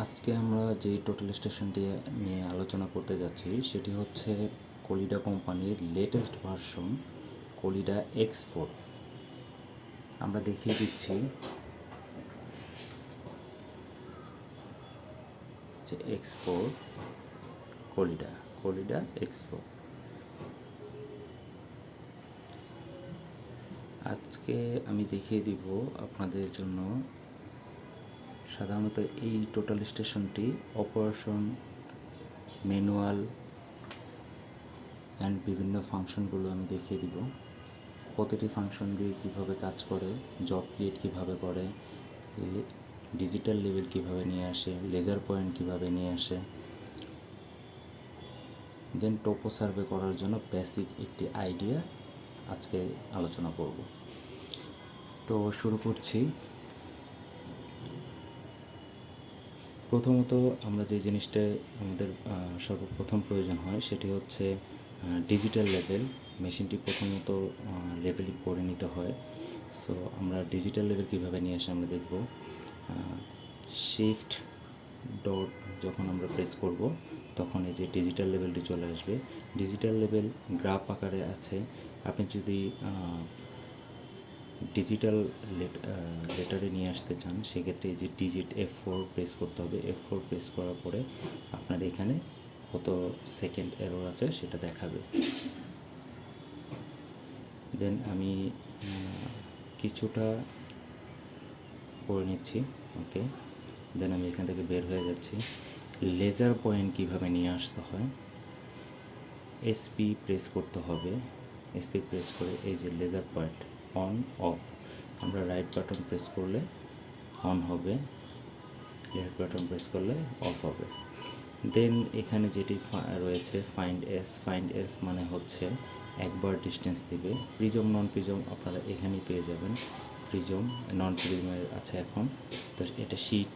আজকে আমরা যে টোটাল স্টেশনটি নিয়ে আলোচনা করতে যাচ্ছি সেটি হচ্ছে কলিডা কোম্পানির লেটেস্ট ভার্সন কলিডা X4। আমরা দেখিয়ে দিচ্ছি যে X4 কলিডা X4। আজকে আমি দেখিয়ে দিব আপনাদের জন্য সাধারণত এই টোটাল স্টেশনটি অপারেশন, ম্যানুয়াল অ্যান্ড বিভিন্ন ফাংশনগুলো আমি দেখিয়ে দিব। প্রতিটি ফাংশন দিয়ে কীভাবে কাজ করে, জব ক্রিয়েট কীভাবে করে, ডিজিটাল লেভেল কীভাবে নিয়ে আসে, লেজার পয়েন্ট কীভাবে নিয়ে আসে, দেন টোপো সার্ভে করার জন্য বেসিক একটি আইডিয়া আজকে আলোচনা করব। তো শুরু করছি। প্রথমত আমরা যে জিনিসটা আমাদের সর্বপ্রথম প্রয়োজন হয় সেটি হচ্ছে ডিজিটাল লেভেল। মেশিনটি প্রথমত লেভেলিং করে নিতে হয়। সো আমরা ডিজিটাল লেভেল কীভাবে নিয়ে আসে আমরা দেখব। শিফট ডট যখন আমরা প্রেস করব তখন এই যে ডিজিটাল লেভেলটি চলে আসবে। ডিজিটাল লেভেল গ্রাফ আকারে আছে। আপনি যদি ডিজিটাল লেটারে নিয়ে আসতে চান সেক্ষেত্রে এই যে ডিজিট F4 প্রেস করতে হবে। F4 প্রেস করার পরে আপনার এখানে কত সেকেন্ড এরর আছে সেটা দেখাবে। দেন আমি কিছুটা করে নিচ্ছি। ওকে, দেন আমি এখান থেকে বের হয়ে যাচ্ছি। লেজার পয়েন্ট কীভাবে নিয়ে আসতে হয়, SP প্রেস করতে হবে। SP প্রেস করে এই যে লেজার পয়েন্ট অন অফ, আমরা রাইট বাটন প্রেস করলে অন হবে, লেফট বাটন প্রেস করলে অফ হবে। দেন এখানে যেটি রয়েছে ফাইন্ড এস মানে হচ্ছে একবার ডিস্টেন্স দিবে। প্রিজম নন প্রিজম আপনারা এখানেই পেয়ে যাবেন। প্রিজম নন প্রিজমের আছে এখন, তো এটা শিট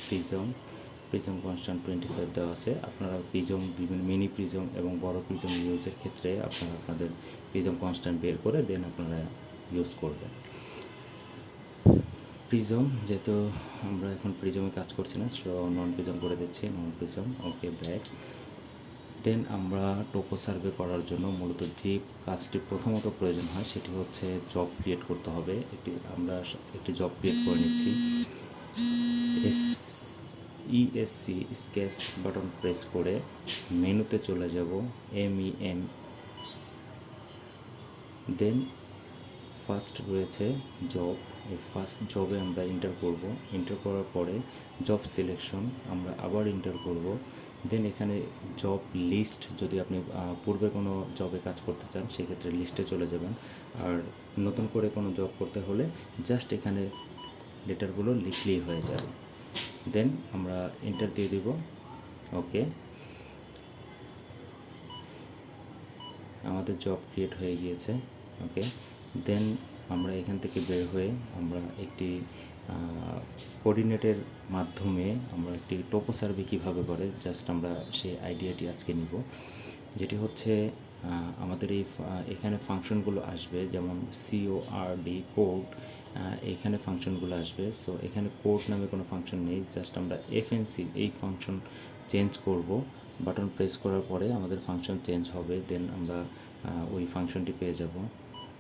প্রিজম কনস্ট্যান্ট 25 দেওয়া আছে। আপনারা প্রিজম বিভিন্ন মিনি প্রিজম এবং বড় প্রিজম ইউজের ক্ষেত্রে আপনারা আপনাদের প্রিজম কনস্ট্যান্ট বের করে দেন আপনারা ইউজ করবেন। প্রিজম যেহেতু আমরা এখন প্রিজমে কাজ করছি না, সো নন প্রিজম করে দিচ্ছি, নন প্রিজম। ওকে, ব্যাক। দেন আমরা টোপো সার্ভে করার জন্য মূলত যে কাজটি প্রথমত প্রয়োজন হয় সেটি হচ্ছে জব ক্রিয়েট করতে হবে। আমরা একটি জব ক্রিয়েট করে নিচ্ছি। ESC স্কেচ বাটন প্রেস করে মেনুতে চলে যাব, MEM। দেন ফার্স্ট রয়েছে জব। এই ফার্স্ট জবে আমরা এন্টার করব। এন্টার করার পরে জব সিলেকশন আমরা আবার এন্টার করব। দেন এখানে জব লিস্ট, যদি আপনি পূর্বে কোনো জবে কাজ করতে চান সেক্ষেত্রে লিস্টে চলে যাবেন। আর নতুন করে কোনো জব করতে হলে জাস্ট এখানে লেটারগুলো লিখলেই হয়ে যাবে। দেন আমরা এন্টার দিয়ে দিব। ওকে, আমাদের জব ক্রিয়েট হয়ে গিয়েছে। ওকে, দেন আমরা এখান থেকে বের হয়ে আমরা একটি কোঅর্ডিনেটের মাধ্যমে আমরা একটি টোপো সার্ভে কীভাবে করে জাস্ট আমরা সেই আইডিয়াটি আজকে নিব। যেটি হচ্ছে আমাদের এখানে ফাংশনগুলো আসবে, যেমন CORD কোড, এখানে ফাংশনগুলো আসবে। সো এখানে কোড নামে কোনো ফাংশন নেই, জাস্ট আমরা FNC এই ফাংশন চেঞ্জ করব। বাটন প্রেস করার পরে আমাদের ফাংশন চেঞ্জ হবে। দেন আমরা ওই ফাংশনটি পেয়ে যাব।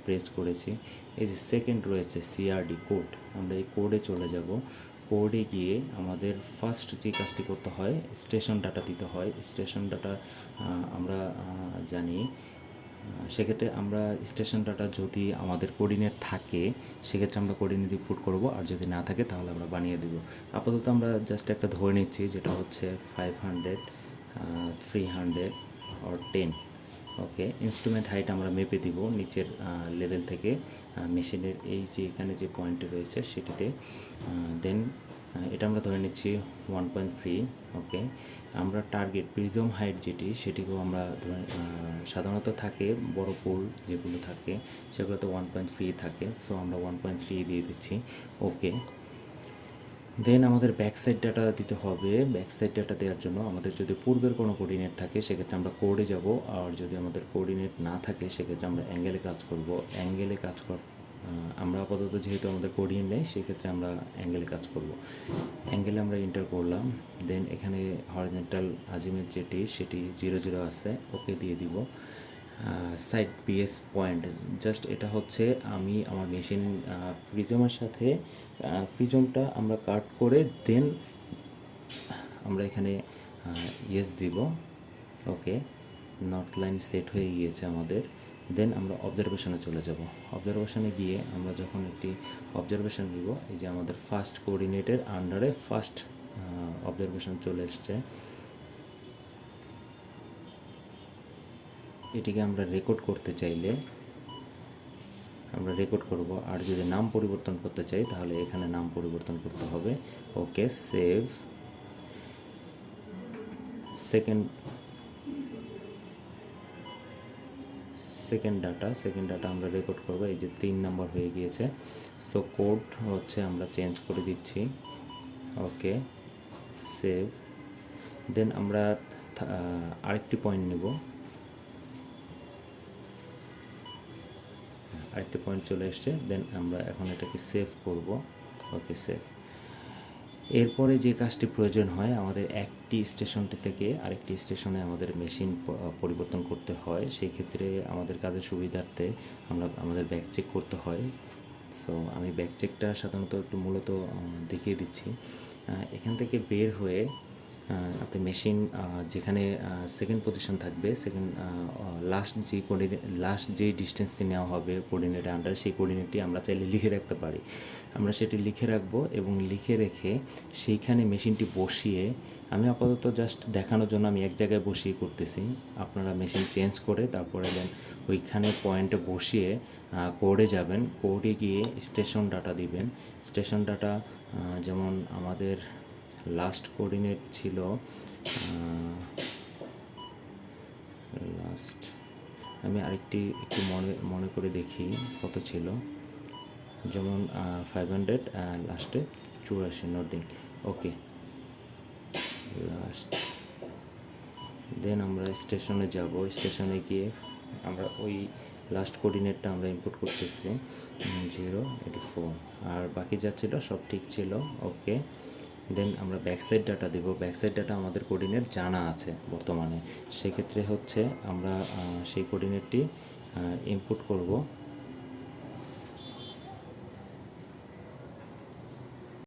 প্রেস করেছি, এই যে সেকেন্ড রয়েছে CRD কোড, আমরা এই কোডে চলে যাব। কোডে গিয়ে আমাদের ফার্স্ট যে কাজটি করতে হয় স্টেশন ডাটা দিতে হয়। স্টেশন ডাটা আমরা জানি, সেক্ষেত্রে আমরা স্টেশন ডাটা যদি আমাদের কোঅর্ডিনেট থাকে সেক্ষেত্রে আমরা কোঅর্ডিনেট ইনপুট করব, আর যদি না থাকে তাহলে আমরা বানিয়ে দেব। আপাতত আমরা জাস্ট একটা ধরে নিচ্ছি, যেটা হচ্ছে 500, 300 or 10। ওকে, ইনস্ট্রুমেন্ট হাইট আমরা মেপে দিব নিচের লেভেল থেকে, মেশিনের এই যে এখানে যে পয়েন্টে রয়েছে সেটিতে। দেন এটা আমরা ধরে নিচ্ছি 1.3। ওকে, আমরা টার্গেট প্রিজম হাইট সেটিকেও আমরা সাধারণত থাকে বড় পুল যেগুলো থাকে সেগুলোতে 1.3 থাকে। সো আমরা 1.3 দিয়ে দিচ্ছি। ওকে, দেন আমাদের ব্যাকসাইড ডাটা দিতে হবে। ব্যাকসাইড ডাটা দেওয়ার জন্য আমাদের যদি পূর্বের কোনো কোঅর্ডিনেট থাকে সেক্ষেত্রে আমরা কোডে যাব, আর যদি আমাদের কোঅর্ডিনেট না থাকে সেক্ষেত্রে আমরা অ্যাঙ্গেলে কাজ করব। অ্যাঙ্গেলে কাজ আমরা আপাতত যেহেতু আমাদের কোঅর্ডিনেট নেই সেক্ষেত্রে আমরা অ্যাঙ্গেলে কাজ করব। অ্যাঙ্গেলে আমরা এন্টার করলাম, দেন এখানে হরিজন্টাল আজিমের যেটি সেটি 0 0 আছে, ওকে দিয়ে দিব। সাইড পিএস পয়েন্ট, জাস্ট এটা হচ্ছে আমি আমার মেশিন প্রিজমের সাথে প্রিজমটা আমরা কাট করে দেন আমরা এখানে ইয়েস দিব। ওকে, নর্থ লাইন সেট হয়ে গিয়েছে আমাদের। দেন আমরা অবজারভেশনে চলে যাব। অবজারভেশনে গিয়ে আমরা যখন একটি অবজারভেশন দিব, এই যে আমাদের ফার্স্ট কোঅর্ডিনেটের আন্ডারে ফার্স্ট অবজারভেশন চলে এসছে। এটিকে আমরা রেকর্ড করতে চাইলে আমরা রেকর্ড করব, আর যদি নাম পরিবর্তন করতে চাই তাহলে এখানে নাম পরিবর্তন করতে হবে। ওকে, সেভ। সেকেন্ড ডাটা আমরা রেকর্ড করব, এই যে 3 নম্বর হয়ে গিয়েছে। সো কোড হচ্ছে আমরা চেঞ্জ করে দিচ্ছি। ওকে, সেভ। দেন আমরা আরেকটি পয়েন্ট নেব, আরেকটি পয়েন্ট চলে এসছে। দেন আমরা এখন এটাকে সেভ করব। ওকে, সেভ। এরপরে যে কাজটি প্রয়োজন হয়, আমাদের একটি স্টেশনটি থেকে আরেকটি স্টেশনে আমাদের মেশিন পরিবর্তন করতে হয়। সেই ক্ষেত্রে আমাদের কাজের সুবিধার্থে আমাদের ব্যাক চেক করতে হয়। সো আমি ব্যাক চেকটা সাধারণত একটু মূলত দেখিয়ে দিচ্ছি। এখান থেকে বের হয়ে আপনি মেশিন যেখানে সেকেন্ড পজিশন থাকবে, লাস্ট যে ডিস্টেন্সটি নেওয়া হবে কোঅর্ডিনেটের আন্ডারে, সেই কোঅর্ডিনেটটি আমরা চাইলে লিখে রাখতে পারি। আমরা সেটি লিখে রাখবো এবং লিখে রেখে সেইখানে মেশিনটি বসিয়ে, আমি আপাতত জাস্ট দেখানোর জন্য আমি এক জায়গায় বসিয়ে করতেছি। আপনারা মেশিন চেঞ্জ করে তারপরে দেন ওইখানে পয়েন্টে বসিয়ে কোডে যাবেন। কোডে গিয়ে স্টেশন ডাটা দিবেন। স্টেশন ডাটা যেমন আমাদের লাস্ট কোঅর্ডিনেট ছিল আমি আরেকটি একটু মনে করে দেখি কত ছিল, যেমন 500 লাস্টে 84 নর্দিং। ওকে, লাস্ট। দেন আমরা স্টেশনে যাব। স্টেশনে গিয়ে আমরা ওই লাস্ট কোঅর্ডিনেটটা আমরা ইনপুট করতেছি 084, আর বাকি যা ছিল সব ঠিক ছিল। ওকে, দেন আমরা ব্যাকসাইড ডাটা দেব। ব্যাকসাইড ডাটা আমাদের কোঅর্ডিনেট জানা আছে বর্তমানে, সেক্ষেত্রে হচ্ছে আমরা সেই কোঅর্ডিনেটটি ইনপুট করব।